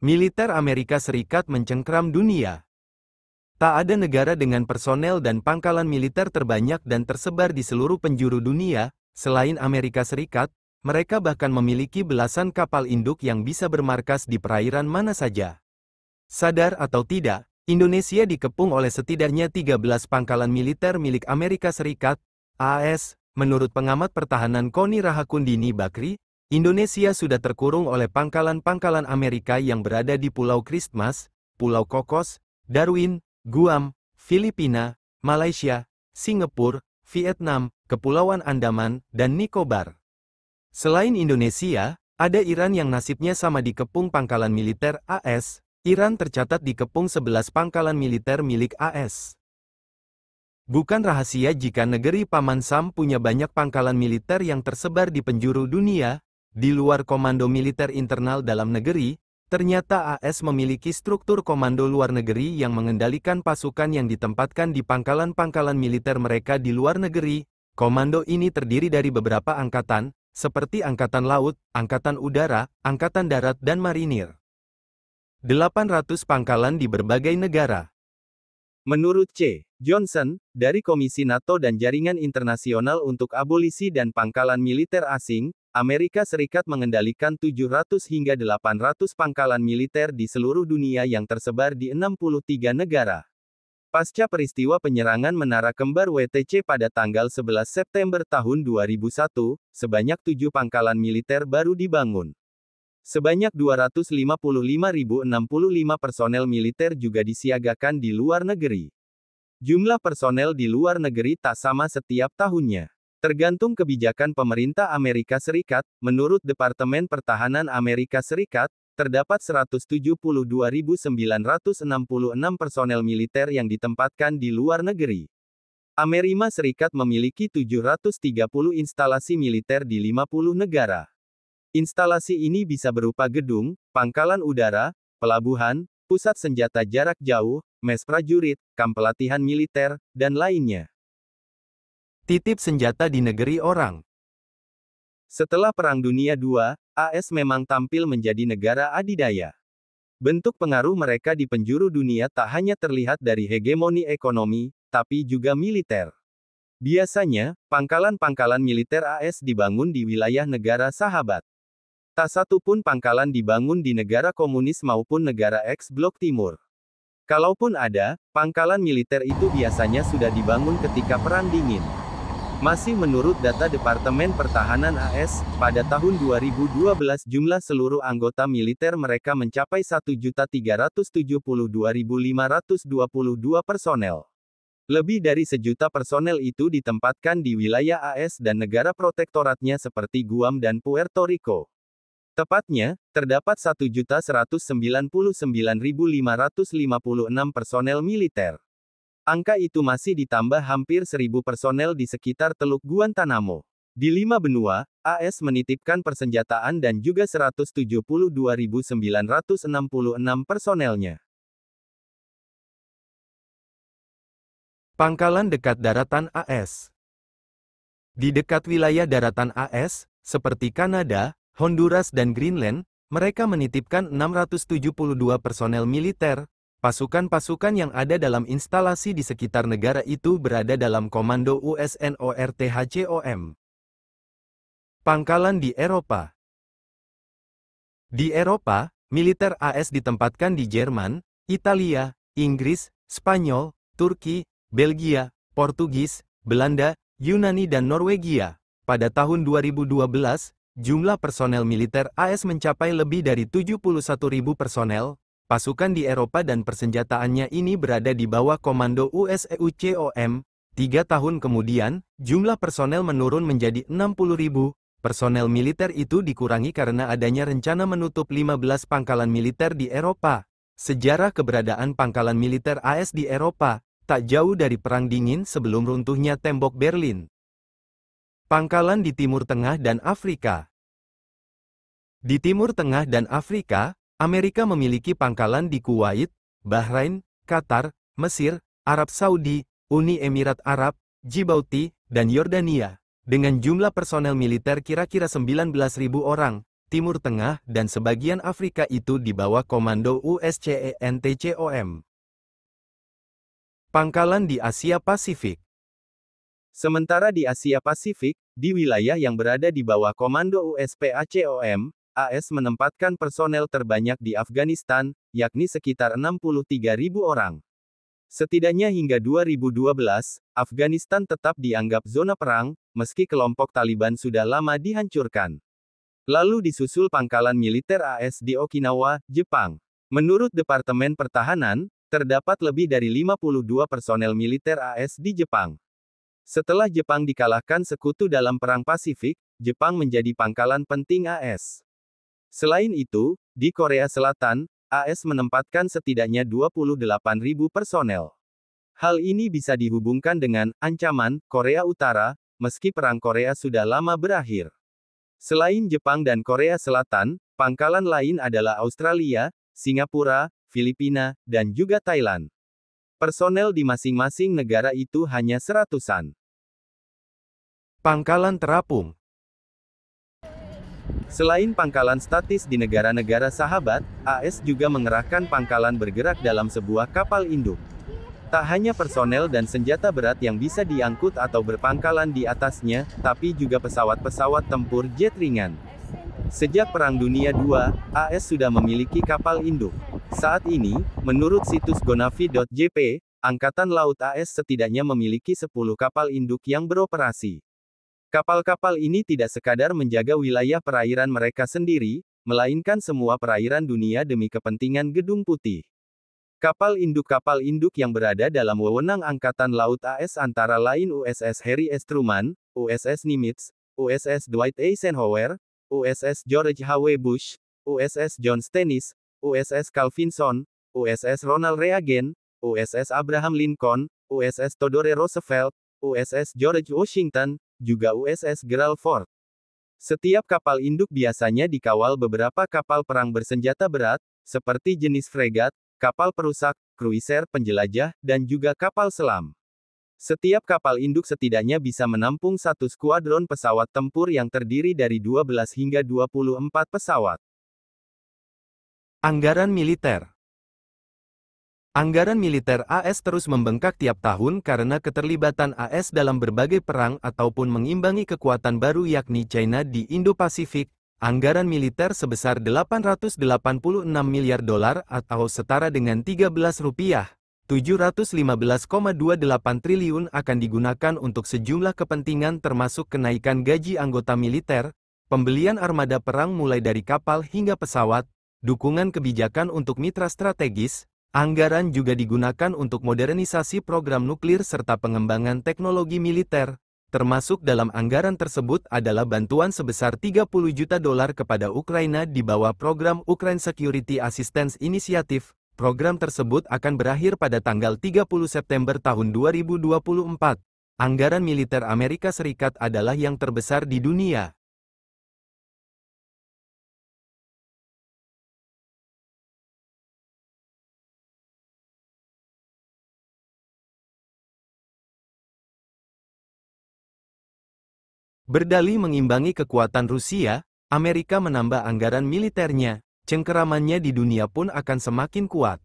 Militer Amerika Serikat mencengkram dunia. Tak ada negara dengan personel dan pangkalan militer terbanyak dan tersebar di seluruh penjuru dunia, selain Amerika Serikat, mereka bahkan memiliki belasan kapal induk yang bisa bermarkas di perairan mana saja. Sadar atau tidak, Indonesia dikepung oleh setidaknya 13 pangkalan militer milik Amerika Serikat, AS, menurut pengamat pertahanan Koni Rahakundini Bakri, Indonesia sudah terkurung oleh pangkalan-pangkalan Amerika yang berada di Pulau Christmas, Pulau Cocos, Darwin, Guam, Filipina, Malaysia, Singapura, Vietnam, Kepulauan Andaman, dan Nicobar. Selain Indonesia, ada Iran yang nasibnya sama dikepung pangkalan militer AS. Iran tercatat dikepung 11 pangkalan militer milik AS. Bukan rahasia jika negeri Paman Sam punya banyak pangkalan militer yang tersebar di penjuru dunia. Di luar komando militer internal dalam negeri, ternyata AS memiliki struktur komando luar negeri yang mengendalikan pasukan yang ditempatkan di pangkalan-pangkalan militer mereka di luar negeri. Komando ini terdiri dari beberapa angkatan, seperti Angkatan Laut, Angkatan Udara, Angkatan Darat dan Marinir. 800 pangkalan di berbagai negara. Menurut C. Johnson, dari Komisi NATO dan Jaringan Internasional untuk Abolisi dan Pangkalan Militer Asing, Amerika Serikat mengendalikan 700 hingga 800 pangkalan militer di seluruh dunia yang tersebar di 63 negara. Pasca peristiwa penyerangan Menara Kembar WTC pada tanggal 11 September tahun 2001, sebanyak 7 pangkalan militer baru dibangun. Sebanyak 255.065 personel militer juga disiagakan di luar negeri. Jumlah personel di luar negeri tak sama setiap tahunnya. Tergantung kebijakan pemerintah Amerika Serikat, menurut Departemen Pertahanan Amerika Serikat, terdapat 172.966 personel militer yang ditempatkan di luar negeri. Amerika Serikat memiliki 730 instalasi militer di 50 negara. Instalasi ini bisa berupa gedung, pangkalan udara, pelabuhan, pusat senjata jarak jauh, mes prajurit, kamp pelatihan militer, dan lainnya. Titip senjata di negeri orang. Setelah Perang Dunia II, AS memang tampil menjadi negara adidaya. Bentuk pengaruh mereka di penjuru dunia tak hanya terlihat dari hegemoni ekonomi, tapi juga militer. Biasanya, pangkalan-pangkalan militer AS dibangun di wilayah negara sahabat. Tak satu pun pangkalan dibangun di negara komunis maupun negara eks-blok timur. Kalaupun ada, pangkalan militer itu biasanya sudah dibangun ketika Perang Dingin. Masih menurut data Departemen Pertahanan AS, pada tahun 2012 jumlah seluruh anggota militer mereka mencapai 1.372.522 personel. Lebih dari 1 juta personel itu ditempatkan di wilayah AS dan negara protektoratnya seperti Guam dan Puerto Rico. Tepatnya, terdapat 1.199.556 personel militer. Angka itu masih ditambah hampir 1.000 personel di sekitar Teluk Guantanamo. Di 5 benua, AS menitipkan persenjataan dan juga 172.966 personelnya. Pangkalan dekat daratan AS. Di dekat wilayah daratan AS, seperti Kanada, Honduras dan Greenland, mereka menitipkan 672 personel militer. Pasukan-pasukan yang ada dalam instalasi di sekitar negara itu berada dalam Komando USNORTHCOM. Pangkalan di Eropa. Di Eropa, militer AS ditempatkan di Jerman, Italia, Inggris, Spanyol, Turki, Belgia, Portugis, Belanda, Yunani dan Norwegia. Pada tahun 2012, jumlah personel militer AS mencapai lebih dari 71.000 personel. Pasukan di Eropa dan persenjataannya ini berada di bawah komando USEUCOM. 3 tahun kemudian, jumlah personel menurun menjadi 60.000. Personel militer itu dikurangi karena adanya rencana menutup 15 pangkalan militer di Eropa. Sejarah keberadaan pangkalan militer AS di Eropa, tak jauh dari Perang Dingin sebelum runtuhnya tembok Berlin. Pangkalan di Timur Tengah dan Afrika. Di Timur Tengah dan Afrika, Amerika memiliki pangkalan di Kuwait, Bahrain, Qatar, Mesir, Arab Saudi, Uni Emirat Arab, Djibouti, dan Yordania. Dengan jumlah personel militer kira-kira 19.000 orang, Timur Tengah, dan sebagian Afrika itu di bawah komando USCENTCOM. Pangkalan di Asia Pasifik. Sementara di Asia Pasifik, di wilayah yang berada di bawah komando USPACOM, AS menempatkan personel terbanyak di Afghanistan, yakni sekitar 63.000 orang. Setidaknya hingga 2012, Afghanistan tetap dianggap zona perang, meski kelompok Taliban sudah lama dihancurkan. Lalu disusul pangkalan militer AS di Okinawa, Jepang. Menurut Departemen Pertahanan, terdapat lebih dari 52 personel militer AS di Jepang. Setelah Jepang dikalahkan sekutu dalam Perang Pasifik, Jepang menjadi pangkalan penting AS. Selain itu, di Korea Selatan, AS menempatkan setidaknya 28.000 personel. Hal ini bisa dihubungkan dengan ancaman Korea Utara, meski Perang Korea sudah lama berakhir. Selain Jepang dan Korea Selatan, pangkalan lain adalah Australia, Singapura, Filipina, dan juga Thailand. Personel di masing-masing negara itu hanya seratusan. Pangkalan terapung. Selain pangkalan statis di negara-negara sahabat, AS juga mengerahkan pangkalan bergerak dalam sebuah kapal induk. Tak hanya personel dan senjata berat yang bisa diangkut atau berpangkalan di atasnya, tapi juga pesawat-pesawat tempur jet ringan. Sejak Perang Dunia II, AS sudah memiliki kapal induk. Saat ini, menurut situs gonavi.jp, Angkatan Laut AS setidaknya memiliki 10 kapal induk yang beroperasi. Kapal-kapal ini tidak sekadar menjaga wilayah perairan mereka sendiri, melainkan semua perairan dunia demi kepentingan Gedung Putih. Kapal induk yang berada dalam wewenang Angkatan Laut AS antara lain USS Harry S. Truman, USS Nimitz, USS Dwight Eisenhower, USS George H.W. Bush, USS John Stennis, USS Calvinson, USS Ronald Reagan, USS Abraham Lincoln, USS Theodore Roosevelt, USS George Washington, juga USS Gerald Ford. Setiap kapal induk biasanya dikawal beberapa kapal perang bersenjata berat, seperti jenis fregat, kapal perusak, kruiser penjelajah, dan juga kapal selam. Setiap kapal induk setidaknya bisa menampung satu skuadron pesawat tempur yang terdiri dari 12 hingga 24 pesawat. Anggaran militer. Anggaran militer AS terus membengkak tiap tahun karena keterlibatan AS dalam berbagai perang ataupun mengimbangi kekuatan baru yakni China di Indo-Pasifik. Anggaran militer sebesar 886 miliar dolar atau setara dengan 13 rupiah, 715,28 triliun akan digunakan untuk sejumlah kepentingan termasuk kenaikan gaji anggota militer, pembelian armada perang mulai dari kapal hingga pesawat, dukungan kebijakan untuk mitra strategis. Anggaran juga digunakan untuk modernisasi program nuklir serta pengembangan teknologi militer. Termasuk dalam anggaran tersebut adalah bantuan sebesar 30 juta dolar kepada Ukraina di bawah program Ukraine Security Assistance Initiative. Program tersebut akan berakhir pada tanggal 30 September tahun 2024. Anggaran militer Amerika Serikat adalah yang terbesar di dunia. Berdalih mengimbangi kekuatan Rusia, Amerika menambah anggaran militernya, cengkeramannya di dunia pun akan semakin kuat.